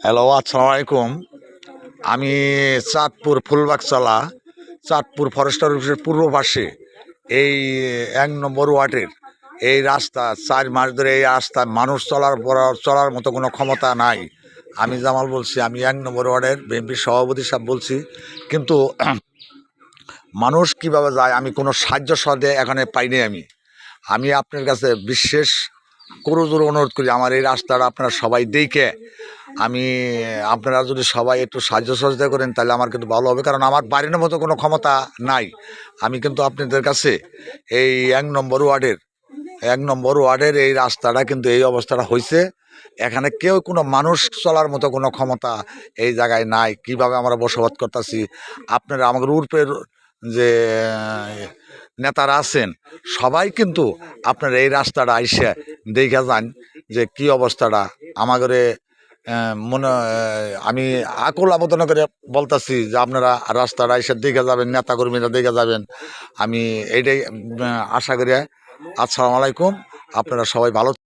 Hello, আসসালামু আলাইকুম। আমি চাঁদপুর ফুলবাগতলা চাঁদপুর ফরেস্টার অফিসের পূর্ব পাশে এই ১ নম্বর ওয়ার্ডের এই রাস্তা ৪ মাস ধরে এই রাস্তায় মানুষ চলার মতো কোনো ক্ষমতা নাই। আমি জামাল বলছি, আমি ১ নম্বর ওয়ার্ডের বিএনপির সভাপতি সাহেব বলছি। কিন্তু মানুষ কিভাবে যায় আমি কোনো সাহায্য সহদে এখানে পাইনি। আমি আপনার কাছে বিশেষ করজোর অনুরোধ করি, আমার এই রাস্তাটা আপনারা সবাই দেখে আমি আপনারা যদি সবাই একটু সাহায্য সহযোগিতা করেন তাহলে আমার কিন্তু ভালো হবে, কারণ আমার বাড়ির মতো কোনো ক্ষমতা নাই। আমি কিন্তু আপনাদের কাছে এই ১ নম্বর ওয়ার্ডের এই রাস্তাটা কিন্তু এই অবস্থাটা হয়েছে। এখানে কেউ কোনো মানুষ চলার মতো কোনো ক্ষমতা এই জায়গায় নাই। কিভাবে আমরা বসবাস করতেছি, আপনারা আমাদের উর্পের যে নেতারা আছেন সবাই কিন্তু আপনার এই রাস্তাটা আইসে দেখা যান যে কি অবস্থাটা আমাদের আমি আকুল আবেদন করে বলতেছি যে আপনারা রাস্তাটা এসে দেখে যাবেন, নেতাকর্মীরা দেখে যাবেন। আমি এইটাই আশা করি। আসসালামু আলাইকুম, আপনারা সবাই ভালো।